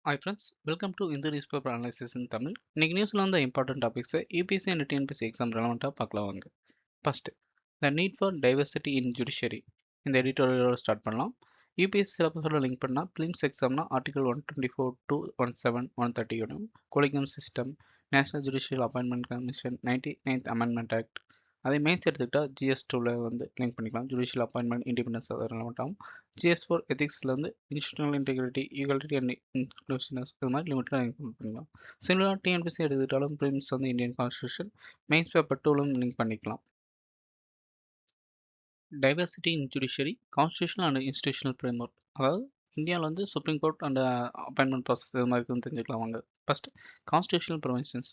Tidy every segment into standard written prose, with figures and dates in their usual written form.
Hi friends, welcome to இந்த news paper analysis in Tamil. இன்னைக்கு நியூஸில் வந்து இம்பார்ட்டன்ட் டாபிக்ஸை யூபிஎஸ்சி அண்ட் டிஎன்பிஎஸ்சி எக்ஸாம் ரெலவெண்ட்டாக பார்க்கலாம் வாங்க. First, the need for diversity in judiciary. இந்த எடிட்டோரியலோட ஸ்டார்ட் பண்ணலாம். யூபிஎஸ்சி சிலபஸோட லிங்க் பண்ணால் பிலிம்ஸ் எக்ஸாம்னா ஆர்டிகல் 124 to 17 130 யோடும், collegium system, national judicial appointment commission 99th amendment act. அதே மெயின்ஸ் எடுத்துக்கிட்டால் ஜிஎஸ்2வில் வந்து லிங்க் பண்ணிக்கலாம். ஜுடிஷியல் அப்பாயின்மெண்ட் இண்டிபெண்டன்ஸ் அதை ரெலவெண்ட் ஆகும். GS4 எத்திக்ஸில் வந்து institutional integrity, equality and inclusiveness இது மாதிரி லிமிட்டாக லிங்க் பண்ணிக்கலாம். சிமிலராக டிஎன்பிசி எடுத்துக்கிட்டாலும் ப்ரிலிம்ஸ் வந்து இந்தியன் கான்ஸ்டியூஷன், மெயின்ஸ் பேப்பர் 2லும் லிங்க் பண்ணிக்கலாம். Diversity in judiciary, constitutional and institutional framework. அதாவது இந்தியாவில் வந்து supreme court and appointment process இது மாதிரி இருக்குன்னு தெரிஞ்சுக்கலாம் வாங்க. First, constitutional provisions.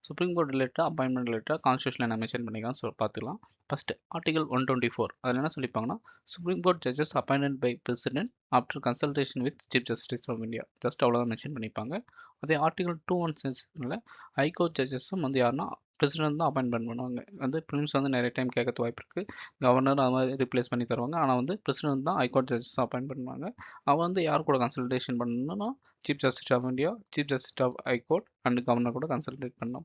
Supreme court ரிலேட்டடாக அப்பாயின்மெண்ட் ரிலேட்டடாக கான்ஸ்டியூஷனில் என்ன மென்ஷன் பண்ணிக்கலாம் பார்த்துக்கலாம். First, article 124. அதில் என்ன சொல்லிப்பாங்கன்னா, supreme court judges appoint by president after consultation with chief justice of India. Just அவ்வளோதான் மென்ஷன் பண்ணிப்பாங்க. அதே ஆர்டிகல் 216ல் ஹைகோர்ட் ஜட்ஜஸும் வந்து யாருன்னா பிரசிடென்ட் தான் அப்பாயின்ட் பண்ணுவாங்க. வந்து ப்ரிலிம்ஸ் வந்து நிறைய டைம் கேட்கறது வாய்ப்பு இருக்குது. கவர்னர் அது மாதிரி ரிப்ளேஸ் பண்ணி தருவாங்க. ஆனால் வந்து பிரசிடென்ட் தான் ஹைகோர்ட் ஜட்ஜஸ் அப்பாயின்ட் பண்ணுவாங்க. அவன் வந்து யார் கூட கன்சல்டேஷன் பண்ணணும்னா chief justice of India, chief justice of high court and governor கூட கன்சல்டேட் பண்ணணும்.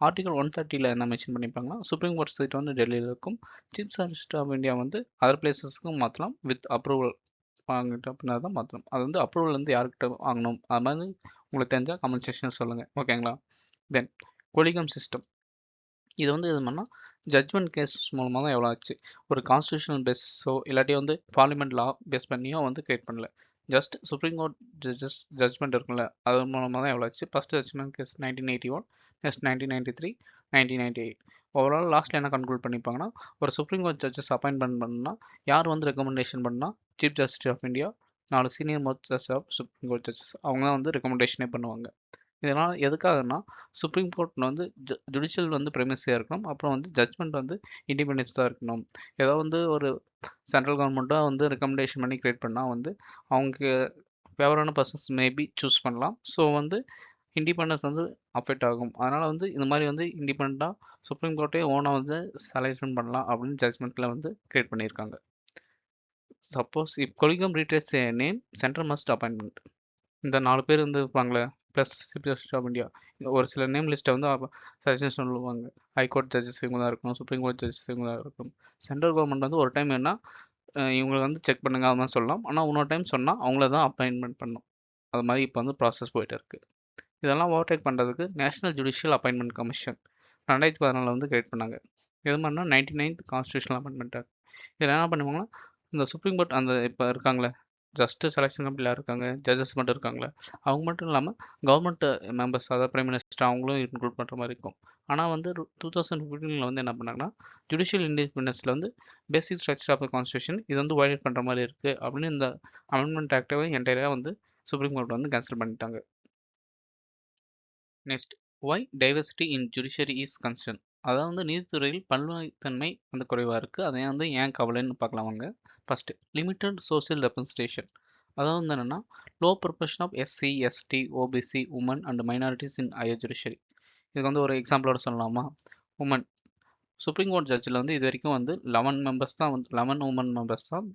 ஆர்டிகல் 130ல் என்ன மென்ஷன் பண்ணியிருப்பாங்கன்னா, சுப்ரீம் கோர்ட் சீட் வந்து டெல்லியில் இருக்கும். சீஃப் ஜஸ்டிஸ் ஆஃப் இந்தியா வந்து அதர் பிளேசஸ்க்கும் மாற்றலாம் வித் அப்ரூவல் வாங்கிட்டு அப்படின்னா தான் மாற்றணும். அது வந்து அப்ரூவல் வந்து யார்கிட்ட வாங்கணும் அது மாதிரி உங்களுக்கு தெரிஞ்சால் கமெண்ட் செக்ஷன் சொல்லுங்கள், ஓகேங்களா? தென் கொலிகம் சிஸ்டம். இது வந்து இது பண்ணால் ஜட்மெண்ட் கேஸ் மூலமாக தான் எவ்வளோ ஆச்சு. ஒரு கான்ஸ்டியூஷனல் பேஸோ இல்லாட்டி வந்து பார்லிமெண்ட் லா பேஸ் பண்ணியோ வந்து கிரியேட் பண்ணல. ஜஸ்ட் சுப்ரீம் கோர்ட் ஜட்மெண்ட் இருக்குல்ல, அது மூலமாக தான் எவ்வளோ ஆச்சு. First judgement case 1981, next 1993, 1998. Overall லாஸ்ட்டில் என்ன கன்க்ளூட் பண்ணிப்பாங்கன்னா, ஒரு சுப்ரீம் கோர்ட் ஜட்ஜஸ் அப்பாயின்மெண்ட் பண்ணால் யார் வந்து ரெக்கமெண்டேஷன் பண்ணால் chief justice of India, 4 senior most judges of supreme court judges அவங்க தான் வந்து ரெக்கமெண்டேஷனே பண்ணுவாங்க. இதனால் எதுக்காகனா, சுப்ரீம் கோர்ட் வந்து ஜுடிஷியல் வந்து ப்ரைமசியாக இருக்கணும். அப்புறம் வந்து ஜட்மெண்ட் வந்து இண்டிபெண்டன்ஸ் தான் இருக்கணும். ஏதோ வந்து ஒரு சென்ட்ரல் கவர்மெண்ட்டாக வந்து ரெக்கமெண்டேஷன் பண்ணி கிரியேட் பண்ணால் வந்து அவங்க ஃபேவரான பர்சன்ஸ் மேபி சூஸ் பண்ணலாம். ஸோ வந்து இண்டிபெண்டன்ஸ் வந்து அஃபெக்ட் ஆகும். அதனால் வந்து இந்த மாதிரி வந்து இண்டிபெண்ட்டாக சுப்ரீம் கோர்ட்டே ஓனாக வந்து செலெக்ஷன் பண்ணலாம் அப்படின்னு ஜட்மெண்ட்டில் வந்து கிரியேட் பண்ணியிருக்காங்க. Suppose if collegium reiterates a name, central must appointment. இந்த 4 பேர் வந்து இருப்பாங்களே, plus chief justice of India, ஒரு சில நேம் லிஸ்ட்டை வந்து சஜஷன் சொல்லுவாங்க. ஹைகோர்ட் ஜட்ஜஸ் இவங்க தான் இருக்கணும், சுப்ரீம் கோர்ட் ஜட்ஜஸ் இவங்க தான் இருக்கணும். சென்ட்ரல் கவர்மெண்ட் வந்து ஒரு டைம் என்ன இவங்களை வந்து செக் பண்ணுங்க அது மாதிரி சொல்லலாம். ஆனால் இன்னொரு டைம் சொன்னால் அவங்கள தான் அப்பாயின்மெண்ட் பண்ணணும். அது மாதிரி இப்போ வந்து ப்ராசஸ் போயிட்டு இருக்கு. இதெல்லாம் ஓவர்டேக் பண்ணுறதுக்கு நேஷனல் ஜுடிஷியல் அப்பாயின்மெண்ட் கமிஷன் 2014 வந்து கிரியேட் பண்ணாங்க. இது மாதிரினா 99th கான்ஸ்டியூஷனல் அமெண்ட்மெண்ட் ஆக்ட். இதில் என்ன பண்ணுவாங்கன்னா, இந்த சுப்ரீம் கோர்ட் அந்த இப்போ இருக்காங்களே ஜஸ்ட் செலெக்ஷன் கமிட்டியில் இருக்காங்க, ஜட்ஜஸ் மட்டும் இருக்காங்களே, அவங்க மட்டும் இல்லாமல் கவர்மெண்ட் மெம்பர்ஸ், அதாவது பிரைம் மினிஸ்டர் அவங்களும் இன்க்ளூட் பண்ணுற மாதிரி இருக்கும். ஆனால் வந்து 2015 வந்து என்ன பண்ணாங்கன்னா, ஜுடிஷியல் இண்டிபெண்டன்ஸில் வந்து basic structure of the constitution இது வந்து வயலேட் பண்ணுற மாதிரி இருக்குது அப்படின்னு இந்த அமெண்ட்மெண்ட் ஆக்டவே என்டையராக வந்து சுப்ரீம் கோர்ட் வந்து கேன்சல் பண்ணிட்டாங்க. Next, why diversity in judiciary is concern. அதாவது வந்து நீதித்துறையில் பல்வகைத்தன்மை வந்து குறைவாக இருக்குது. அதை வந்து ஏன் கவலைன்னு பார்க்கலாம் வாங்க. First, limited social representation. அதாவது வந்து என்னென்னா, low proportion of SC, ST, OBC, women and minorities in higher judiciary. இதுக்கு வந்து ஒரு எக்ஸாம்பிளோட சொல்லலாமா? உமன் சுப்ரீம் கோர்ட் ஜட்ஜில் வந்து இது வரைக்கும் வந்து 11 மெம்பர்ஸ் தான் வந்து 11 உமன் மெம்பர்ஸ் தான்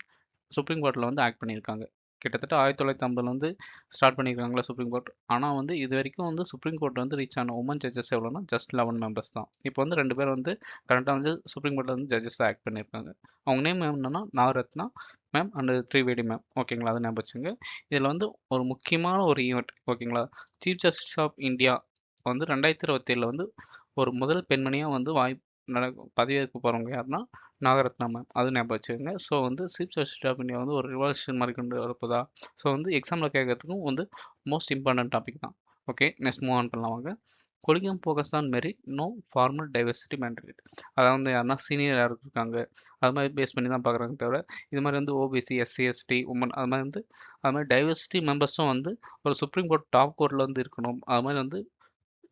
சுப்ரீம் கோர்ட்டில் வந்து ஆக்ட் பண்ணியிருக்காங்க. கிட்டத்தட்ட 1950 வந்து ஸ்டார்ட் பண்ணியிருக்காங்களா சுப்ரீம் கோர்ட். ஆனால் வந்து இது வரைக்கும் வந்து சுப்ரீம் கோர்ட் வந்து ரீச் ஆன உமன் ஜட்ஜஸ் எவ்வளோனா ஜஸ்ட் 11 மெம்பர்ஸ் தான். இப்போ வந்து 2 பேர் வந்து கரெக்டாக வந்து சுப்ரீம் கோர்ட்டில் வந்து ஜட்ஜஸ் ஆக்ட் பண்ணியிருக்காங்க. அவங்க நேம் என்னன்னா Nagarathna ma'am and Trivedi ma'am, ஓகேங்களா? அதை ஞாபகம் வச்சுங்க. இதில் வந்து ஒரு முக்கியமான ஒரு ஈவெண்ட், ஓகேங்களா? சீஃப் ஜஸ்டிஸ் ஆஃப் இந்தியா வந்து 2027 வந்து ஒரு முதல் பெண்மணியாக வந்து பதவியேற்க போகிறவங்க யாருன்னா நாகரத்னா மேம், அது ஞாபகம் வச்சுக்கோங்க. ஸோ வந்து சீஃப் ஜஸ்டிஸ் ஆஃப் இந்தியா வந்து ஒரு ரிவல்யூஷன் மாதிரி கொண்டு வரப்போதா. ஸோ வந்து எக்ஸாமில் கேட்கறதுக்கும் வந்து மோஸ்ட் இம்பார்ட்டன்ட் டாபிக் தான். ஓகே, நெக்ஸ்ட் மூவ் ஆன் பண்ணலாம் வாங்க. Collegium focus on merit, no formal diversity mandate. அதாவது வந்து யாருன்னா சீனியர் யாருக்கு இருக்காங்க அது மாதிரி பேஸ் பண்ணி தான் பார்க்குறாங்க தவிர இது மாதிரி வந்து OBC, SC, ST, உமன் அது மாதிரி வந்து அது மாதிரி டைவர்சிட்டி மெம்பர்ஸும் வந்து ஒரு சுப்ரீம் கோர்ட் டாப் கோர்ட்டில் வந்து இருக்கணும் அது மாதிரி வந்து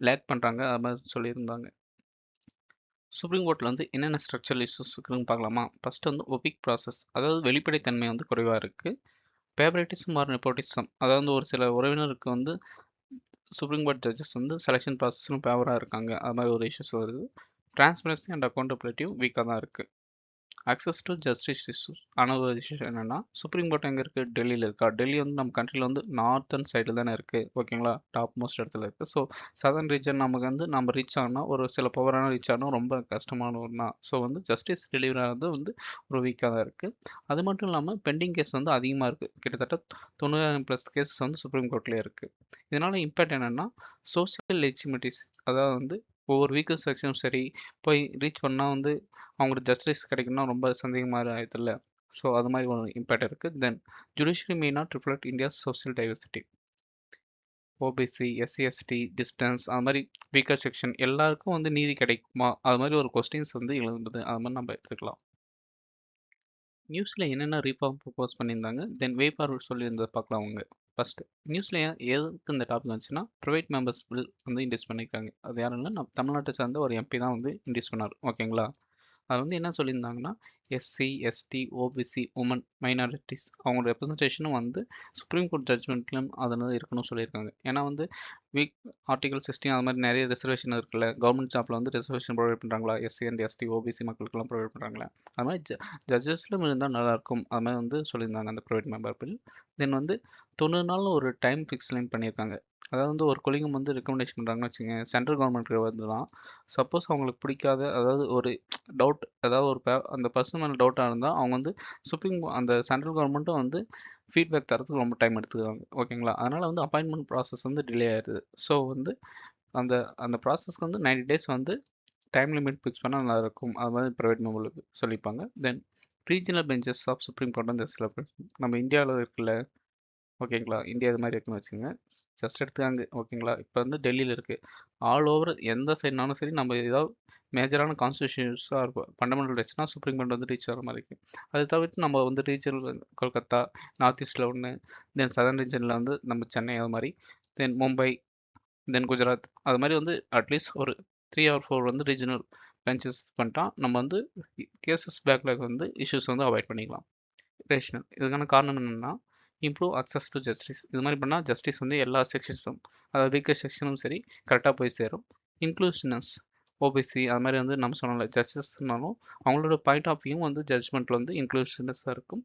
லேக் பண்ணுறாங்க அது மாதிரி சொல்லியிருந்தாங்க. சுப்ரீம் கோர்ட்டில் வந்து என்னென்ன ஸ்ட்ரக்சரல் இஷ்யூஸ் இருக்குன்னு பார்க்கலாமா? ஃபர்ஸ்ட் வந்து ஒபிக் ப்ராசஸ், அதாவது வெளிப்படைத்தன்மை வந்து குறைவாக இருக்குது. ஃபேவரட்டிசம் ஆர் நெப்போட்டிசம், அதாவது ஒரு சில உறவினருக்கு வந்து சுப்ரீம் கோர்ட் ஜட்ஜஸ் வந்து செலெக்ஷன் ப்ராசஸ்லும் ஃபேவராக இருக்காங்க அது மாதிரி ஒரு இஷ்யூஸ் வருது. டிரான்ஸ்பரன்சி அண்ட் அக்கௌண்டபிலிட்டியும் வீக்காக தான் இருக்குது. அக்சஸ் டு ஜஸ்டிஸ் இஷ்யூஸ் ஆன ஒரு விஷயம் என்னன்னா சுப்ரீம் கோர்ட் எங்கே இருக்குது? டெல்லியில் இருக்கா? டெல்லி வந்து நம்ம கண்ட்ரியில் வந்து நார்த்தன் சைடில் தானே இருக்குது, ஓகேங்களா? டாப் மோஸ்ட் இடத்துல இருக்குது. ஸோ சதர்ன் ரீஜன் நமக்கு வந்து நம்ம ரீச் ஆகணும், ஒரு சில பவரான ரீச் ஆகணும் ரொம்ப கஷ்டமான ஒன்றா. ஸோ வந்து ஜஸ்டிஸ் டெலிவரி ஆகிறது வந்து ஒரு வீக்காக தான் இருக்குது. அது மட்டும் இல்லாமல் பெண்டிங் கேஸ் வந்து அதிகமாக இருக்குது. கிட்டத்தட்ட 90,000+ கேசஸ் வந்து சுப்ரீம் கோர்ட்லேயே இருக்குது. இதனால் இம்பேக்ட் என்னென்னா சோசியல் லெஜிட்டிமிட்டிஸ், அதாவது வந்து ஒவ்வொரு வீக்கல் செக்ஷனும் சரி போய் ரீச் பண்ணால் வந்து அவங்களுக்கு ஜஸ்டிஸ் கிடைக்கும்னா ரொம்ப சந்தேகமாக ஆயிடுதுல்ல. ஸோ அது மாதிரி ஒரு இம்பேக்ட் இருக்குது. Then judiciary may not reflect India's social diversity. OBC, SC, ST, distance அது மாதிரி வீக்கர் செக்ஷன் எல்லாருக்கும் வந்து நீதி கிடைக்குமா, அது மாதிரி ஒரு கொஸ்டின்ஸ் வந்து எழுதுறது, அது மாதிரி நம்ம எடுத்துக்கலாம். நியூஸில் என்னென்ன ரீஃபார்ம் ப்ரப்போஸ் பண்ணியிருந்தாங்க, தென் வே ஃபார்வர்ட் சொல்லியிருந்ததை பார்க்கலாம். அவங்க ஃபஸ்ட்டு நியூஸில் எதுக்கு இந்த டாபிக் வந்துச்சுன்னா ப்ரைவேட் மெம்பர்ஸ் பில் வந்து இன்ட்ரடியூஸ் பண்ணியிருக்காங்க. அது யாருன்னா நம்ம தமிழ்நாட்டை சார்ந்த ஒரு எம்பி தான் வந்து இன்ட்ரடியூஸ் பண்ணார், ஓகேங்களா? அது வந்து என்ன சொல்லியிருந்தாங்கன்னா SC, ST, OBC, women, minorities அவங்க ரெப்ரஸன்டேஷனும் வந்து சுப்ரீம் கோர்ட் ஜட்ஜ்மெண்ட்லையும் அதில் இருக்கணும்னு சொல்லியிருக்காங்க. ஏன்னா வந்து வீக் ஆர்டிகல் 16 அது மாதிரி நிறைய ரிசர்வேஷன் இருக்குல்ல, கவர்மெண்ட் ஜாப்பில் வந்து ரிசர்வேஷன் ப்ரொவைட் பண்ணுறாங்களா, எஸ்சி அண்ட் எஸ்டி ஓபிசி மக்களுக்கெல்லாம் ப்ரொவைட் பண்ணுறாங்களா, அது மாதிரி ஜட்ஜஸ்லும் இருந்தால் நல்லாயிருக்கும், அது மாதிரி வந்து சொல்லியிருந்தாங்க அந்த ப்ரைவேட் மெம்பர் பில். தென் வந்து 90 நாள் ஒரு டைம் ஃபிக்ஸ் லைன் பண்ணியிருக்காங்க. அதாவது வந்து ஒரு கொலிகம் வந்து ரெக்கமெண்டேஷன் பண்ணுறாங்கன்னு வச்சுக்கோங்க, சென்ட்ரல் கவர்மெண்ட்டுக்கு வந்து தான். சப்போஸ் அவங்களுக்கு பிடிக்காத, அதாவது ஒரு டவுட், அதாவது ஒரு அந்த பர்சன் மேலே டவுட்டாக இருந்தால் அவங்க வந்து அந்த சென்ட்ரல் கவர்மெண்ட்டும் வந்து ஃபீட்பேக் தரத்துக்கு ரொம்ப டைம் எடுத்துக்கிறாங்க, ஓகேங்களா? அதனால் வந்து அப்பாயின்மெண்ட் ப்ராசஸ் வந்து டிலே ஆயிடுது. ஸோ வந்து அந்த அந்த ப்ராசஸ்க்கு வந்து 90 டேஸ் வந்து டைம் லிமிட் ஃபிக்ஸ் பண்ணால் நல்லாயிருக்கும், அது மாதிரி ப்ரைவேட் மெம்பருக்கு சொல்லியிருப்பாங்க. Then regional benches of supreme court வந்து சில நம்ம இந்தியாவில் இருக்குல்ல, ஓகேங்களா? இந்தியா இது மாதிரி இருக்குன்னு வச்சுக்கோங்க, ஜஸ்ட் எடுத்துக்காங்க, ஓகேங்களா? இப்போ வந்து டெல்லியில் இருக்குது. ஆல் ஓவர் எந்த சைட்னாலும் சரி, நம்ம ஏதாவது மேஜரான கான்ஸ்டியூஷன்ஸாக இருக்கும், ஃபண்டமெண்டல் ரைட்ஸ்னா சுப்ரீம் கோர்ட் வந்து ரீச் ஆகிற மாதிரி இருக்குது. அதை தவிர்த்து நம்ம வந்து ரீஜனல் கொல்கத்தா, நார்த் ஈஸ்டில் ஒன்று, தென் சதர்ன் ரீஜனில் வந்து நம்ம சென்னை அது மாதிரி, தென் மும்பை, தென் குஜராத், அது மாதிரி வந்து அட்லீஸ்ட் ஒரு 3 or 4 வந்து ரீஜனல் பெஞ்சஸ் பண்ணிட்டா நம்ம வந்து கேசஸ் பேக்லாக் வந்து இஷ்யூஸ் வந்து அவாய்ட் பண்ணிக்கலாம். ரேஷனல் இதுக்கான காரணம் என்னென்னா இம்ப்ரூவ் அக்சஸ் டு ஜஸ்டிஸ். இது மாதிரி பண்ணால் ஜஸ்டிஸ் வந்து எல்லா செக்ஷன்ஸும், அதாவது வீக்கர் செக்ஷனும் சரி கரெக்டாக போய் சேரும். இன்க்ளூசிவ்னஸ், ஓபிசி அது மாதிரி வந்து நம்ம சொன்னல ஜஸ்டிஸ்னாலும் அவங்களோட பாயிண்ட் ஆஃப் வியூ வந்து ஜட்ஜ்மெண்ட்டில் வந்து இன்க்ளூசிவ்னஸாக இருக்கும்.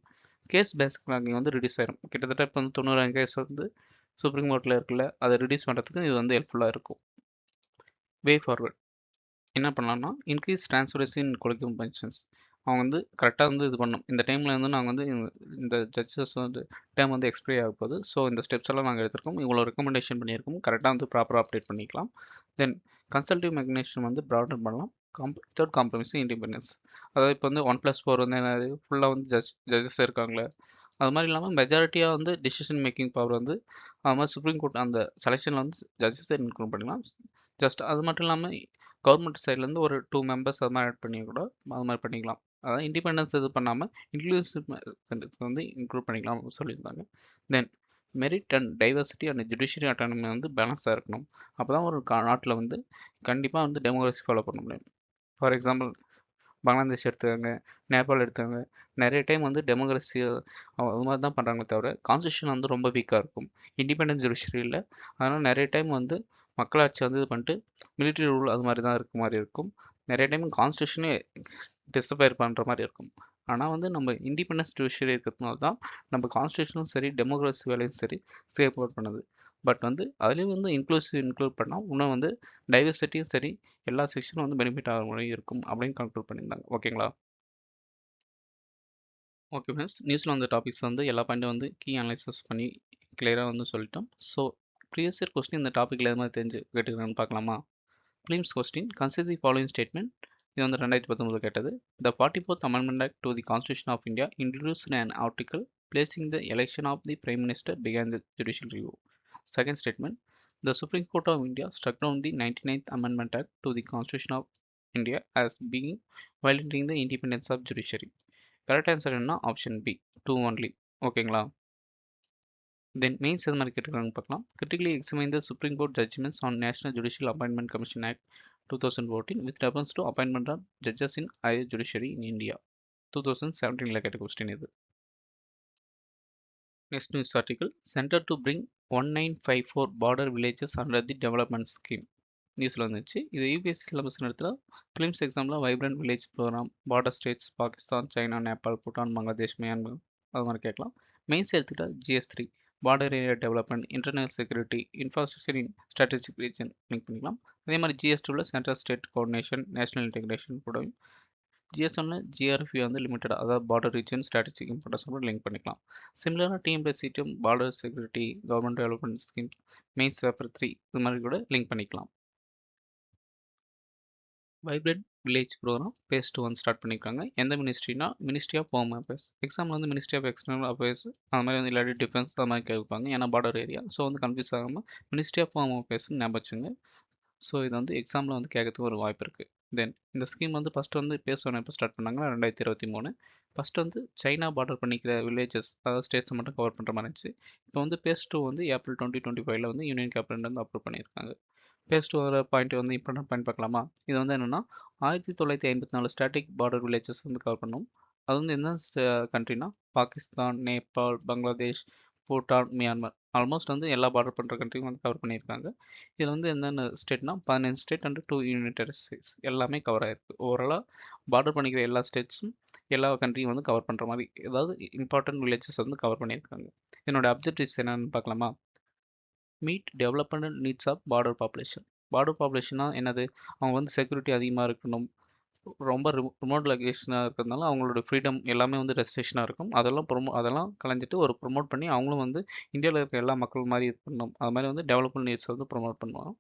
கேஸ் பேஸ்லாகிங் வந்து ரிடியூஸ் ஆயிரும். கிட்டத்தட்ட இப்போ வந்து 90,000 கேஸ் வந்து சுப்ரீம் கோர்ட்டில் இருக்குல்ல, அதை ரிடியூஸ் பண்ணுறதுக்கு இது வந்து ஹெல்ப்ஃபுல்லாக இருக்கும். வே ஃபார்வர்ட் என்ன பண்ணலாம்னா இன்க்ரீஸ் டிரான்ஸ்பரன்சி இன் கொலிஜியம் ஃபங்க்ஷன்ஸ். அவங்க வந்து கரெக்டாக வந்து இது பண்ணணும். இந்த டைமில் வந்து நாங்கள் வந்து இந்த ஜட்ஜஸ் வந்து டைம் வந்து எக்ஸ்பைரி ஆக போகுது. ஸோ இந்த ஸ்டெப்ஸ் எல்லாம் நாங்கள் எடுத்திருக்கோம், இவ்வளோ ரெக்கமெண்டேஷன் பண்ணியிருக்கோம், கரெக்டாக வந்து ப்ராப்பராக அப்டேட் பண்ணிக்கலாம். தென் கன்சல்டிவ் மெக்னேஷன் வந்து ப்ராடன் பண்ணலாம். Without compromise independence. அதாவது இப்போ வந்து 1+4 வந்து என்னது ஃபுல்லாக வந்து ஜட்ஜஸ் இருக்காங்களே, அது மாதிரி இல்லாமல் மெஜாரிட்டியாக வந்து டிசிஷன் மேக்கிங் பவர் வந்து அது மாதிரி சுப்ரீம் கோர்ட் அந்த செலெக்ஷனில் வந்து ஜட்ஜஸை இன்க்ளூட் பண்ணிக்கலாம். ஜஸ்ட் அது மட்டும் இல்லாமல் கவர்மெண்ட் சைட்லேருந்து ஒரு 2 மெம்பர்ஸ் அது மாதிரி ஆட் பண்ணி கூட அது மாதிரி பண்ணிக்கலாம். அதாவது இண்டிபெண்டன்ஸ் இது பண்ணாமல் இன்க்ளூசிவ் வந்து இன்க்ளூட் பண்ணிக்கலாம் சொல்லியிருந்தாங்க. Then merit and diversity and judiciary autonomy வந்து பேலன்ஸாக இருக்கணும். அப்போ தான் ஒரு நாட்டில் வந்து கண்டிப்பாக வந்து டெமோக்ரஸி ஃபாலோ பண்ண முடியும். ஃபார் எக்ஸாம்பிள் பங்களாதேஷ் எடுத்துக்காங்க, நேபாள் எடுத்தாங்க, நிறைய டைம் வந்து டெமோக்ரஸி அது மாதிரி தான் பண்ணுறாங்களே தவிர கான்ஸ்டியூஷன் வந்து ரொம்ப வீக்காக இருக்கும், இண்டிபெண்டன்ஸ் ஜுடிஷியரி இல்லை. அதனால் நிறைய டைம் வந்து மக்களாட்சி வந்து இது பண்ணிட்டு மிலிட்ரி ரூல் அது மாதிரி தான் இருக்க மாதிரி இருக்கும். நிறைய டைம் கான்ஸ்டியூஷனே டிஸப்பயர் பண்ணுற மாதிரி இருக்கும். ஆனால் வந்து நம்ம இண்டிபெண்டன்ஸ் ஜுடிஷியரி இருக்கிறதுனால தான் நம்ம கான்ஸ்டியூஷனும் சரி டெமோக்ரஸி வேலையும் சரி சேஃப்கார்ட் பண்ணுது. பட் வந்து அதுலேயும் வந்து இன்க்ளூட் பண்ணால் இன்னும் வந்து டைவர்சிட்டியும் சரி எல்லா செக்ஷனும் வந்து பெனிஃபிட் ஆகிற மாதிரி இருக்கும் அப்படின்னு கன்க்ளூட் பண்ணியிருந்தாங்க, ஓகேங்களா? ஓகே ஃப்ரெண்ட்ஸ், நியூஸில் வந்த டாபிக்ஸ் வந்து எல்லா பாயிண்ட்டும் வந்து கீ அனலைசஸ் பண்ணி கிளியராக வந்து சொல்லிட்டோம். ஸோ ப்ரீவியஸ் இயர் கொஸ்டின் இந்த டாப்பிக்கில் எது மாதிரி தெரிஞ்சு கேட்டுக்கிறான்னு பார்க்கலாமா? Prelims question consider the following statement. இது வந்து 2019 கேட்டது. The 44th amendment act to the constitution of India introduced an article placing the election of the prime minister behind the judicial review. Second statement, the supreme court of India struck down the 99th amendment act to the constitution of India as being violating the independence of judiciary. Correct answer என்ன? Option B, 2 only, ஓகேங்களா? தென் mains எது மாதிரி கேட்டுருக்காங்க பார்க்கலாம். Critically examine the supreme court judgements on national judicial appointment commission act 2014 with reference to appointment of judges in higher judiciary in India. 2017 கேட்ட question இது. Next news article, center to bring 1954 border villages under the development scheme. நியூஸில் வந்துச்சு. இது UPSC syllabus இடத்துல prelims எக்ஸாமில் vibrant village programme, border states, Pakistan, China, Nepal, Bhutan, Bangladesh, Myanmar அது மாதிரி கேட்கலாம். மெயின்ஸ் எடுத்துக்கிட்டால் GS3 border area development, internal security, infrastructure in strategic region link பண்ணிக்கலாம். அதே மாதிரி GS2ல central state coordination, national integration கூட. GS1ல GRFU வந்து லிமிட்டட், அதாவது பார்டர் ரீஜன் ஸ்ட்ராட்டஜிக் இம்பார்ட்டன்ஸ் கூட லிங்க் பண்ணிக்கலாம். சிமிலராக TNPSC border security, government development scheme, mains paper 3 இது மாதிரி கூட லிங்க் பண்ணிக்கலாம். வைப்ரண்ட் வில்லேஜ் ப்ரோக்ராம் phase 2 வந்து ஸ்டார்ட் பண்ணியிருக்காங்க. எந்த மினிஸ்ட்ரினா மினிஸ்ட்ரி ஆஃப் ஹோம் அஃபேர்ஸ். எக்ஸாமில் வந்து மினிஸ்ட்ரி ஆஃப் எக்ஸ்டர்னல் அஃபேர்ஸ் அது மாதிரி வந்து இல்லாட்டி டிஃபென்ஸ் அது மாதிரி கேட்பாங்க. ஏன்னா பார்டர் ஏரியா. ஸோ வந்து கன்ஃபியூஸ் ஆகாமல் மினிஸ்ட்ரி ஆஃப் ஹோம் அஃபேர்ஸ்னு ஞாபகம் வச்சுங்க. ஸோ இது வந்து எக்ஸாமில் வந்து கேட்கறதுக்கு ஒரு வாய்ப்பு இருக்குது. தென் இந்த ஸ்கீம் வந்து ஃபஸ்ட்டு வந்து phase 1 எப்போ ஸ்டார்ட் பண்ணாங்கன்னா 2023. ஃபஸ்ட்டு வந்து சைனா பார்டர் பண்ணிக்கிற வில்லேஜஸ், அதாவது ஸ்டேட்ஸை மட்டும் கவர் பண்ணுற மாதிரி இருந்துச்சு. இப்போ வந்து phase 2 வந்து ஏப்ரல் 2025 வந்து யூனியன் கேபினட் வந்து அப்ரூவ் பண்ணியிருக்காங்க. phase 2 வர பாயிண்ட் வந்து இம்பார்ட்டன்ட் பாயிண்ட் பார்க்கலாமா? இது வந்து என்னென்னா 1954 ஸ்டாட்டிக் பார்டர் வில்லேஜஸ் வந்து கவர் பண்ணும். அது வந்து என்ன கண்ட்ரினா பாகிஸ்தான், நேபாள், பங்களாதேஷ், பூட்டான், மியான்மர் ஆல்மோஸ்ட் வந்து எல்லா பார்டர் பண்ணுற கண்ட்ரியும் வந்து கவர் பண்ணியிருக்காங்க. இதில் வந்து என்னென்ன ஸ்டேட்னா 15 ஸ்டேட் அண்ட் 2 யூனியன் டெரிட்டரிஸ் எல்லாமே கவர் ஆகிருக்கு. ஓவராலாக பார்டர் பண்ணிக்கிற எல்லா ஸ்டேட்ஸும் எல்லா கண்ட்ரியும் வந்து கவர் பண்ணுற மாதிரி, ஏதாவது இம்பார்ட்டன்ட் வில்லேஜஸ் வந்து கவர் பண்ணியிருக்காங்க. என்னோட அப்ஜெக்டிவ்ஸ் என்னென்னு பார்க்கலாமா? Meet development needs of border population. Border பாப்புலேஷன்னா என்னது? அவங்க வந்து செக்யூரிட்டி அதிகமாக இருக்கணும், ரொம்ப ரிமோட் லொகேஷனாக இருக்கிறதுனால அவங்களோட ஃப்ரீடம் எல்லாமே வந்து ரெஸ்ட்ரிக்ஷனாக இருக்கும். அதெல்லாம் கலைஞ்சிட்டு ஒரு ப்ரொமோட் பண்ணி அவங்களும் வந்து இந்தியாவில் இருக்க எல்லா மக்கள் மாதிரி இது பண்ணணும். அது மாதிரி வந்து டெவலப்மெண்ட் நீட்ஸ் வந்து ப்ரொமோட் பண்ணுவாங்க.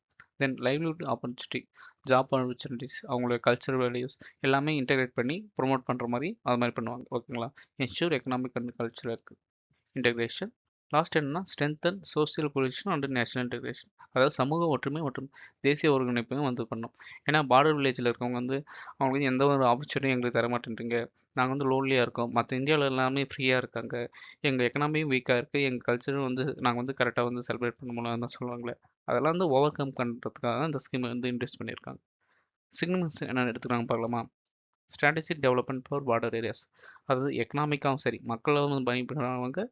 தென் லைவ்லிஹுட் ஆப்பர்ச்சுனிட்டி, ஜாப் ஆப்பர்ச்சுனிட்டிஸ், அவங்களோட கல்ச்சர் வேல்யூஸ் எல்லாமே இன்டெகிரேட் பண்ணி ப்ரொமோட் பண்ணுற மாதிரி அது மாதிரி பண்ணுவாங்க. ஓகேங்களா? Ensure economic and cultural integration. Last என்னன்னா strengthen social cohesion and national integration, அதாவது சமூக ஒற்றுமை மற்றும் தேசிய ஒருங்கிணைப்பையும் வந்து பண்ணோம். ஏன்னா பார்டர் வில்லேஜில் இருக்கவங்க வந்து அவங்களுக்கு எந்த ஒரு ஆப்பர்ச்சுனிட்டியும் எங்களுக்கு தர மாட்டேன்றீங்க, நாங்கள் வந்து லோன்லியாக இருக்கோம், மற்ற இந்தியாவில் எல்லாமே ஃப்ரீயாக இருக்காங்க, எங்கள் எக்கனாமியும் வீக்காக இருக்குது, எங்கள் கல்ச்சரும் வந்து நாங்கள் வந்து கரெக்டாக வந்து செலிப்ரேட் பண்ண முடியலன்னு தான் சொல்லுவாங்களே. அதெல்லாம் வந்து ஓவர் கம் பண்ணுறதுக்காக தான் இந்த ஸ்கீமை வந்து இன்ட்ரெஸ்ட் பண்ணியிருக்காங்க. சிக்னிஃபிகன்ஸ் என்னென்னு எடுத்துக்கிறாங்க பார்க்கலாமா? Strategic development for border areas, அதாவது எக்கனாமிக்காகவும் சரி, மக்களும் வந்து பயன்படுறவங்க,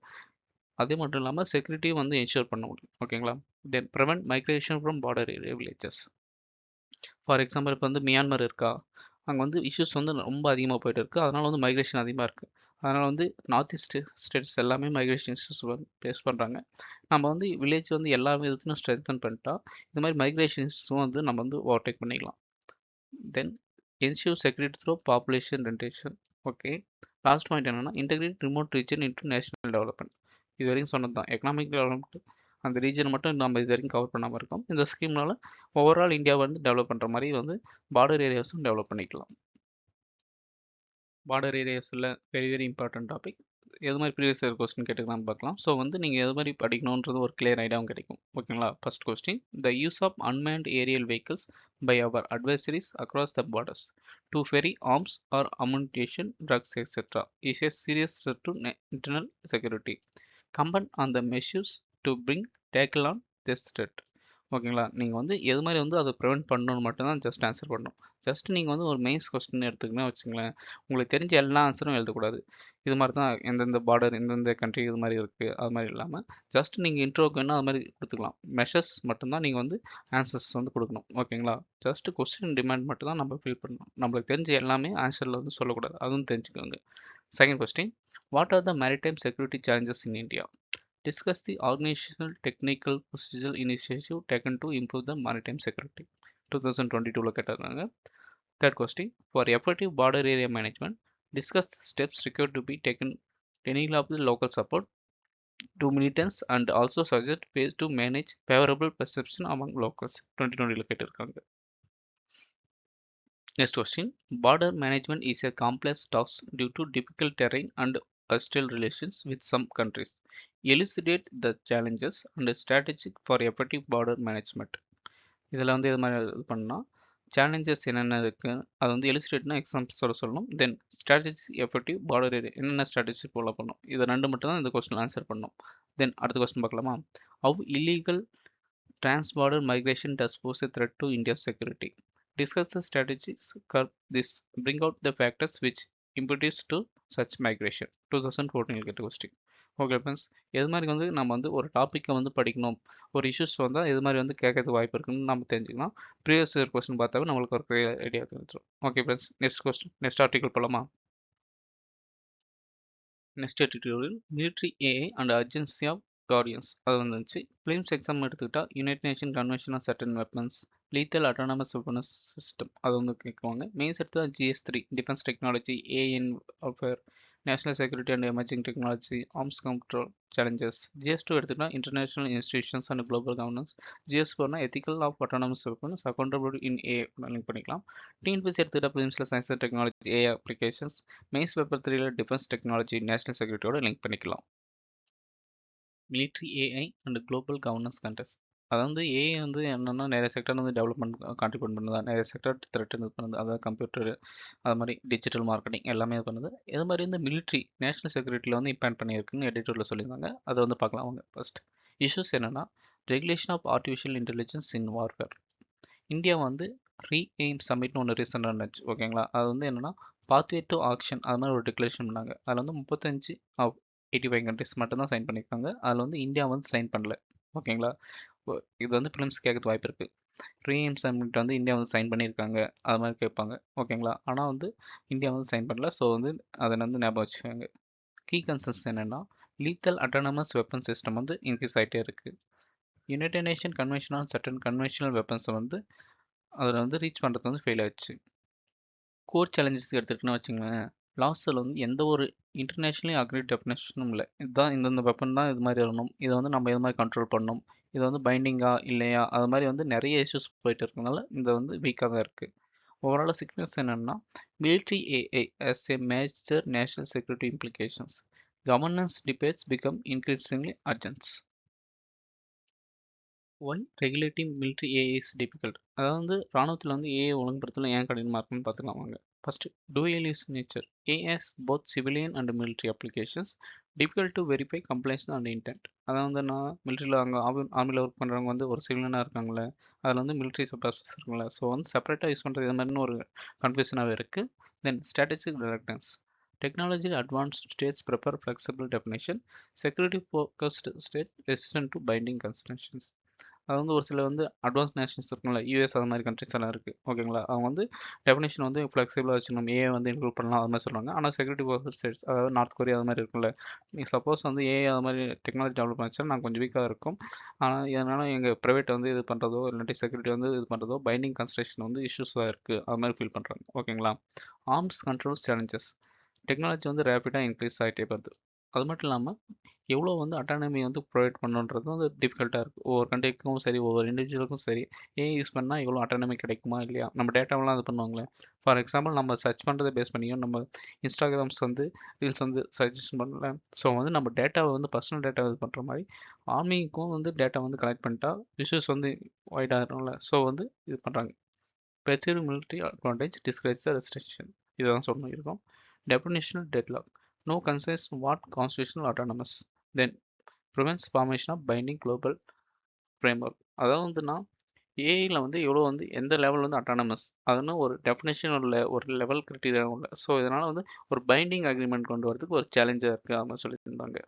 அதே மட்டும் இல்லாமல் செக்யூரிட்டியும் வந்து என்ஷூர் பண்ண முடியும். ஓகேங்களா? Then prevent migration from border area villages. For example இப்போ வந்து மியான்மர் இருக்கா, அங்கே வந்து இஷ்யூஸ் வந்து ரொம்ப அதிகமாக போயிட்டு இருக்குது, அதனால் வந்து மைக்ரேஷன் அதிகமாக இருக்குது. அதனால் வந்து நார்த் ஈஸ்ட் ஸ்டேட்ஸ் எல்லாமே மைக்ரேஷன் இஷ்யூஸ் வந்து ஃபேஸ் பண்ணுறாங்க. நம்ம வந்து வில்லேஜ் வந்து எல்லா விதத்துலையும் ஸ்ட்ரென்தன் பண்ணிட்டா இந்த மாதிரி மைக்ரேஷன் இஷ்யூஸும் வந்து நம்ம வந்து ஓவர்டேக் பண்ணிக்கலாம். Then ensure security through population retention. Okay, last point என்னன்னா integrate remote region into national development. இது வரைக்கும் சொன்னது தான் எக்கனாமிக் டெவலப்மெண்ட், அந்த ரீஜன் மட்டும் நம்ம இது வரைக்கும் கவர் பண்ணாமல் இருக்கோம். இந்த ஸ்கீம்னால ஓவரால் இந்தியாவை வந்து டெவலப் பண்ணுற மாதிரி வந்து பார்டர் ஏரியாஸும் டெவலப் பண்ணிக்கலாம். பார்டர் ஏரியாஸில் வெரி வெரி இம்பார்ட்டன்ட் டாபிக். எது மாதிரி ப்ரீவியஸ் இயர் கொஸ்டின் கேட்டுக்கலாம் பார்க்கலாம். ஸோ வந்து நீங்கள் எது மாதிரி படிக்கணுன்றது ஒரு கிளியர் ஐடியாவும் கிடைக்கும். ஓகேங்களா? First question, the use of unmanned aerial vehicles by our adversaries across the borders to ferry arms or ammunition, drugs etcetera is a serious threat to internal security. Comment on the measures to bring tackle on this threat. ஓகேங்களா? நீங்கள் வந்து எது மாதிரி வந்து அதை prevent பண்ணணும்னு மட்டும்தான் just answer பண்ணணும். ஜஸ்ட் நீங்கள் வந்து ஒரு மெயின்ஸ் கொஸ்டின் எடுத்துக்கணும் வச்சுங்களேன், உங்களுக்கு தெரிஞ்ச எல்லா ஆன்சரும் எழுதக்கூடாது. இது மாதிரி தான் எந்தெந்த பார்டர் எந்தெந்த கண்ட்ரி இது மாதிரி இருக்குது அது மாதிரி இல்லாமல் ஜஸ்ட் நீங்கள் இன்ட்ரோக்கு வேணால் அது மாதிரி கொடுத்துக்கலாம். மெஷர்ஸ் மட்டும்தான் நீங்கள் வந்து ஆன்சர்ஸ் வந்து கொடுக்கணும். ஓகேங்களா? ஜஸ்ட் கொஸ்டின் டிமாண்ட் மட்டும் தான் நம்ம ஃபில் பண்ணணும். நம்மளுக்கு தெரிஞ்ச எல்லாமே ஆன்சரில் வந்து சொல்லக்கூடாது, அதுவும் தெரிஞ்சுக்கோங்க. Second question, what are the maritime security challenges in India? Discuss the organizational, technical, procedural initiative taken to improve the maritime security. 2022 கேட்டாங்க. Third question, for effective border area management, discuss the steps required to be taken to enable the local support to militants and also suggest ways to manage favorable perception among locals. 2020 கேட்டிருக்காங்க. Next question, border management is a complex task due to difficult terrain and hostile relations with some countries. Elucidate the challenges and strategic for effective border management. இதில் வந்து இது மாதிரி இது பண்ணால் challenges என்னென்ன இருக்குது அது வந்து எலிசிடேட்னா எக்ஸாம்பிள்ஸோட சொல்லணும். தென் ஸ்ட்ராட்டஜி எஃபெக்டிவ் பார்டர் ஏரியா என்னென்ன ஸ்ட்ராட்டஜி ஃபாலோ பண்ணணும், இதை ரெண்டு மட்டும் தான் இந்த கொஸ்டின் ஆன்சர் பண்ணணும். தென் அடுத்த கொஸ்டின் பார்க்கலாமா? How illegal trans-border migration does pose a threat to India's security. Discuss the strategies, curb this, bring out the factors which impede to such migration. 2014 question. Okay friends, எது மாதிரி வந்து நம்ம வந்து ஒரு டாப்பிக்கை வந்து படிக்கணும், ஒரு இஷ்யூஸ் வந்தால் எது மாதிரி வந்து கேட்கறதுக்கு வாய்ப்பு இருக்குன்னு நம்ம தெரிஞ்சுக்கலாம். ப்ரீவியஸ் இயர் கொஸ்டின் பார்த்தாவே நம்மளுக்கு ஒரு ஐடியா தெரிஞ்சிடும். Okay friends, next question, next article போகலாமா? Next editorial military AI and urgency of guardians அது வந்துச்சு. ஃபிலிம்ஸ் எக்ஸாம் எடுத்துக்கிட்டால் united nation convention on certain weapons, lethal autonomous weapons system அது வந்து கேட்குவாங்க. மெயின்ஸ் எடுத்தா GS3 defence technology, AI warfare, national security and emerging technology, arms control challenges. GS2 எடுத்துக்கிட்டா international institutions and global governance. GS4னா ethical of autonomous weapons accountability in AI link பண்ணிக்கலாம். TNPSC எடுத்துக்கிட்டா ஃபிலிம்ஸில் science and technology, AI applications. Mains paper 3ல defence technology, national செக்யூரிட்டியோட link பண்ணிக்கலாம். Military AI and global governance context. அதாவது AI வந்து என்னென்னா நிறைய செக்டர் வந்து டெவலப்மெண்ட் கான்ட்ரிபியூட் பண்ணுது, நிறைய செக்டர் த்ரெட் இது பண்ணுது. அதாவது கம்ப்யூட்டர், அது மாதிரி டிஜிட்டல் மார்க்கெட்டிங் எல்லாமே இது பண்ணுது. இது மாதிரி வந்து மிலிட்ரி நேஷனல் செக்யூரிட்டியில் வந்து இம்பேக்ட் பண்ணியிருக்குன்னு எடிட்டோரில் சொல்லியிருந்தாங்க. அதை வந்து பார்க்கலாம் அவங்க. ஃபர்ஸ்ட் இஷ்யூஸ் என்னென்னா regulation of artificial intelligence in warfare. India வந்து எய்ம் சமிட்னு ஒன்று ரீசெண்டாக இருந்துச்சு, ஓகேங்களா? அது வந்து என்னென்னா பாத்வே டு ஆக்ஷன் அது மாதிரி ஒரு டிக்ளரேஷன் பண்ணாங்க. அதில் வந்து 35 85 கண்ட்ரிஸ் மட்டும்தான் சைன் பண்ணியிருக்காங்க. அதில் வந்து இந்தியா வந்து சைன் பண்ணல, ஓகேங்களா? இது வந்து ஃபிலிம்ஸ் கேட்கறது வாய்ப்பு இருக்குது. எய்ம் சமிட் வந்து இந்தியா வந்து சைன் பண்ணியிருக்காங்க அது மாதிரி கேட்பாங்க, ஓகேங்களா? ஆனால் வந்து இந்தியா வந்து சைன் பண்ணல. ஸோ வந்து அதை வந்து ஞாபகம் வச்சுக்கோங்க. கீ கன்சர்ன்ஸ் என்னென்னா லீத்தல் அட்டானமஸ் வெப்பன் சிஸ்டம் வந்து இன்க்ரீஸ் ஆகிட்டே இருக்குது. United nation convention on certain conventional வெப்பன்ஸை வந்து அதில் வந்து ரீச் பண்ணுறது வந்து ஃபெயில் ஆயிடுச்சு. கோர் சேலஞ்சஸ் எடுத்துக்கிட்டோன்னு வச்சுங்களேன், லாஸ்ட்டில் வந்து எந்த ஒரு இன்டர்நேஷ்னலி அக்ரி டெஃபினேஷனும் இல்லை. இதுதான் இந்தந்த வெப்பன் தான் இது மாதிரி வரணும், இதை வந்து நம்ம இது மாதிரி கண்ட்ரோல் பண்ணணும், இது வந்து பைண்டிங்கா இல்லையா, அது மாதிரி வந்து நிறைய இஷ்யூஸ் போயிட்டு இருக்கனால இந்த வந்து வீக்காக தான் இருக்குது. ஓவரால் சிக்னஸ் என்னென்னா military AI as a major national security implications. Governance debates become increasingly urgent. Why regulating military AI is difficult. அதாவது வந்து ராணுவத்தில் வந்து ஏஐ ஒழுங்குபடுத்தல ஏன் கடினமாக இருக்குன்னு பார்த்துக்கலாம் வாங்க. First dual use nature. As both civilian and military applications. Difficult to verify complaints and intend. அதாவது வந்து நான் மிலிட்ரியில் அங்கே ஆர்மியில் ஒர்க் பண்ணுறவங்க வந்து ஒரு சிவிலியனாக இருக்காங்களே, அதில் வந்து மிலிட்ரி சப்டாக்டர்ஸ் இருக்குங்களே, ஸோ வந்து செப்பரேட்டாக யூஸ் பண்ணுறது இது மாதிரின்னு ஒரு கன்ஃபியூஷனாகவே இருக்குது. Then strategic reluctance. Technology advanced states prefer flexible definition. Security focused state resistant to binding constraints. அது வந்து ஒரு சில வந்து அட்வான்ஸ் நேஷன்ஸ் இருக்குங்களா, யூஎஸ் அது மாதிரி கண்ட்ரிஸ் எல்லாம் இருக்குது, ஓகேங்களா? அவங்க வந்து டெஃபினேஷன் வந்து ஃப்ளெக்சிபிளாக வச்சுக்கணும், ஏஐ வந்து இன்க்ளூட் பண்ணலாம் அது மாதிரி சொல்கிறாங்க. ஆனால் செக்யூரிட்டி ஃபோர்ஸ் ஸ்டேட்ஸ், அதாவது நார்த் கொரியா அது மாதிரி இருக்குல்ல, நீ சப்போஸ் வந்து ஏஐ அது மாதிரி டெக்னாலஜி டெவலப் பண்ணிச்சா நாங்கள் கொஞ்சம் வீக்காக இருக்கும். ஆனால் இதனால் எங்கள் ப்ரைவேட் வந்து இது பண்ணுறதோ இல்லாட்டி செக்யூரிட்டி வந்து இது பண்ணுறதோ பைண்டிங் கன்ஸ்ட்ரக்ஷன் வந்து இஷ்யூஸாக இருக்குது அது மாதிரி ஃபீல் பண்ணுறாங்க, ஓகேங்களா? Arms control challenges. டெக்னாலஜி வந்து ரேப்பிடாக இன்க்ரீஸ் ஆகிட்டே வருது. அது மட்டும் இல்லாமல் எவ்வளோ வந்து அட்டானமி வந்து ப்ரொவைட் பண்ணுன்றது வந்து டிஃபிகல்ட்டாக இருக்குது. ஒவ்வொரு கண்ட்ரிக்கும் சரி, ஒவ்வொரு இண்டிவிஜுவலுக்கும் சரி, ஏஐ யூஸ் பண்ணால் எவ்வளோ அட்டானமி கிடைக்குமா இல்லையா, நம்ம டேட்டாவெலாம் இது பண்ணுவாங்களே. ஃபார் எக்ஸாம்பிள் நம்ம சர்ச் பண்ணுறதை பேஸ் பண்ணியும் நம்ம இன்ஸ்டாகிராம்ஸ் வந்து ரீல்ஸ் வந்து சஜஷன் பண்ணல. ஸோ வந்து நம்ம டேட்டாவை வந்து பர்சனல் டேட்டா இது பண்ணுற மாதிரி ஆர்மிக்கும் வந்து டேட்டா வந்து கலெக்ட் பண்ணிட்டா இஷ்யூஸ் வந்து வைட் ஆகிடும்ல. ஸோ வந்து இது பண்ணுறாங்க. பெர்சீவ்டு மிலிட்ரி அட்வான்டேஜ் டிஸ்கரேஜ் த ரெஸ்ட்ரிக்ஷன். இதுதான் சொல்லணும் இருக்கும். Definitional deadlock. No consensus what constitutional autonomous. Then prevents formation of binding global framework. அதாவது வந்துன்னா ஏஐயில் வந்து எவ்வளோ வந்து எந்த லெவல் வந்து அட்டானமஸ் அதுன்னு ஒரு டெஃபினேஷன் இல்லை, ஒரு லெவல் கிரிட்டீரியா இல்லை. ஸோ இதனால் வந்து ஒரு பைண்டிங் அக்ரிமெண்ட் கொண்டு வரதுக்கு ஒரு சேலஞ்சாக இருக்குது அப்படின்னு சொல்லியிருந்தாங்க.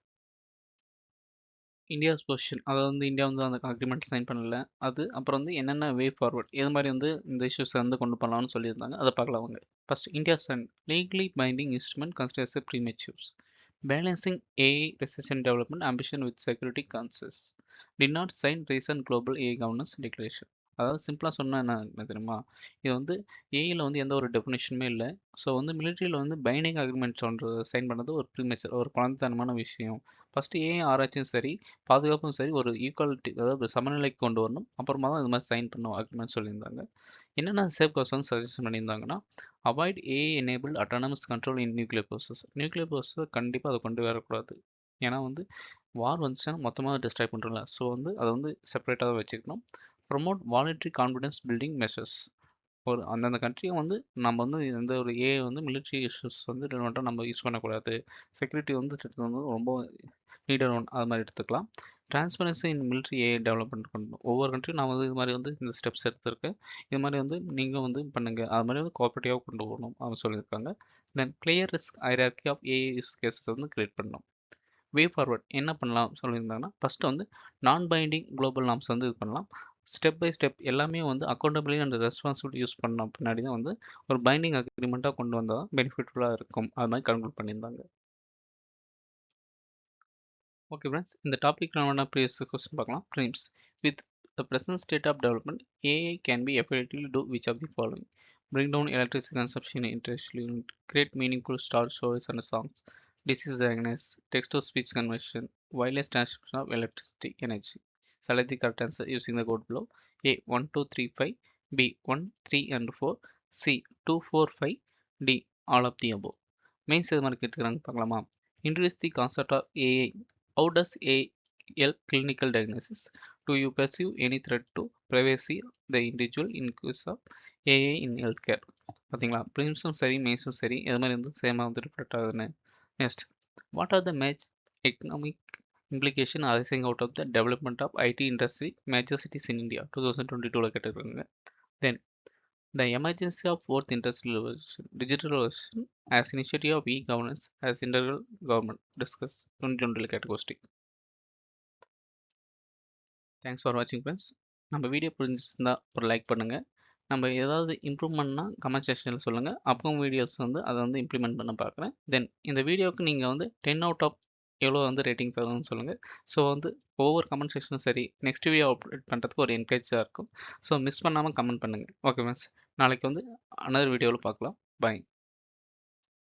இந்தியாஸ் பொசிஷன், அதாவது வந்து இந்தியா வந்து அந்த அக்ரிமெண்ட் சைன் பண்ணல, அது அப்புறம் வந்து என்னென்ன வே ஃபார்வர்ட் இது மாதிரி வந்து இந்த இஷ்யூஸை வந்து கொண்டு போகலாம்னு சொல்லியிருந்தாங்க. அதை பார்க்கலாம் அவங்க. First India sign legally binding instrument considers premature. Balancing AI research and development ambition with security concerns. Did not sign recent global AI governance declaration. அதாவது சிம்பிளாக சொன்னால் என்ன தெரியுமா, இது வந்து ஏஐயில் வந்து எந்த ஒரு டெஃபினேஷனுமே இல்லை. ஸோ வந்து மிலிட்ரியில் வந்து பைண்டிங் அக்ரிமெண்ட் சொல்கிறது சைன் பண்ணது ஒரு ப்ரீமெச்சர், ஒரு குழந்தைத்தனமான விஷயம். ஃபஸ்ட்டு ஏஐ ஆராய்ச்சியும் சரி பாதுகாப்பும் சரி ஒரு ஈக்குவாலிட்டி, அதாவது சமநிலைக்கு கொண்டு வரணும், அப்புறமா தான் இது மாதிரி சைன் பண்ணும் அக்ரிமெண்ட் சொல்லியிருந்தாங்க. என்னென்ன சேஃப் காஸ்ட் வந்து சஜஷன் பண்ணியிருந்தாங்கன்னா avoid AI enabled autonomous control in nuclear process. Nuclear ப்ரோசஸை கண்டிப்பாக அதை கொண்டு வரக்கூடாது. ஏன்னா வந்து வார் வந்துச்சுன்னா மொத்தமாக டிஸ்ட்ராய் பண்ணுறோம்ல. ஸோ வந்து அதை வந்து செப்பரேட்டாக தான் வச்சுக்கணும். Promote voluntary confidence building measures. ஒரு அந்தந்த கண்ட்ரியை வந்து நம்ம வந்து எந்த ஒரு ஏஐ வந்து மிலிட்ரி இஷ்யூஸ் வந்து ரிலவெண்ட்டாக நம்ம யூஸ் பண்ணக்கூடாது. செக்யூரிட்டி வந்து ரொம்ப நீடர் ஒன் அது மாதிரி எடுத்துக்கலாம். டிரான்ஸ்பரன்சி இன் மிலிட்ரி ஏஐ டெவலப்மெண்ட் பண்ணணும். ஒவ்வொரு கண்ட்ரியும் நான் வந்து இது மாதிரி வந்து இந்த ஸ்டெப்ஸ் எடுத்திருக்கேன், இது மாதிரி வந்து நீங்களும் வந்து பண்ணுங்கள், அது மாதிரி வந்து கோஆப்ரேட்டிவாக கொண்டு போகணும் அப்படின்னு சொல்லியிருக்காங்க. Then clear risk hierarchy of AI use cases வந்து கிரியேட் பண்ணணும். வே ஃபார்வர்ட் என்ன பண்ணலாம் சொல்லியிருந்தாங்கன்னா, ஃபர்ஸ்ட் வந்து நான் பைண்டிங் குளோபல் நார்ம்ஸ் வந்து இது பண்ணலாம். ஸ்டெப் பை ஸ்டெப் எல்லாமே வந்து அக்கௌண்டபிலிட்டி அண்ட் ரெஸ்பான்சிபிலிட்டி யூஸ் பண்ண பின்னாடி தான் வந்து ஒரு பைண்டிங் அக்ரிமெண்ட்டாக கொண்டு வந்தால் தான் பெனிஃபிட்ஃபுல்லாக இருக்கும். அது மாதிரி கன்க்ளூட் பண்ணியிருந்தாங்க. ஓகே ஃப்ரெண்ட்ஸ், இந்த டாபிக் நான் ப்ரீவியஸ் கொஸ்டின் பார்க்கலாம். Dreams with the present state of development, AI can be effectively do which of the following: bring down electricity consumption intentionally, create meaningful stories and songs, disease diagnosis, text-to-speech conversion, wireless transmission of electricity energy. Select the correct answer using the code below. A 1 2 3 5, B 1 3 and 4, C 2 4 5, D all of the above. Mains இது மாதிரி கேட்டுக்கிறாங்க பார்க்கலாமா? Introduce the concept of AI. How does AI help clinical diagnosis? Do you perceive any threat to privacy the individual in case of AI in healthcare? பார்த்தீங்களா, ப்ரிலிம்ஸும் சரி மெயின்ஸும் சரி எது மாதிரி வந்து சேமாக வந்து ரிஃப்ளெக்ட் ஆகுதுன்னு. Next, what are the economic implication arising out of the development of IT industry major cities in India 2022 கேட்டிருக்காங்க. Then the emergency of fourth industrial revolution, digital revolution as initiative of e-governance as integral government discuss 2020 கேட்ட thanks for வாட்சிங் friends. நம்ம video புரிஞ்சிருந்தா ஒரு like பண்ணுங்கள். நம்ம ஏதாவது இம்ப்ரூவ்மெண்ட்னா comment செக்ஷனில் சொல்லுங்கள். அப்புறம் வீடியோஸ் வந்து அதை வந்து இம்ப்ளிமெண்ட் பண்ண பார்க்குறேன். தென் இந்த வீடியோவுக்கு நீங்கள் வந்து 10 அவுட் ஆஃப் எவ்வளோ வந்து ரேட்டிங் தரணும்னு சொல்லுங்கள். ஸோ வந்து ஒவ்வொரு கமெண்ட் செக்ஷனும் சரி நெக்ஸ்ட் வீடியோ அப்டேட் பண்ணுறதுக்கு ஒரு என்கரேஜாக இருக்கும். ஸோ மிஸ் பண்ணாமல் கமெண்ட் பண்ணுங்கள். ஓகே ஃப்ரெண்ட்ஸ், நாளைக்கு வந்து அனதர் வீடியோவில் பார்க்கலாம். பாய்.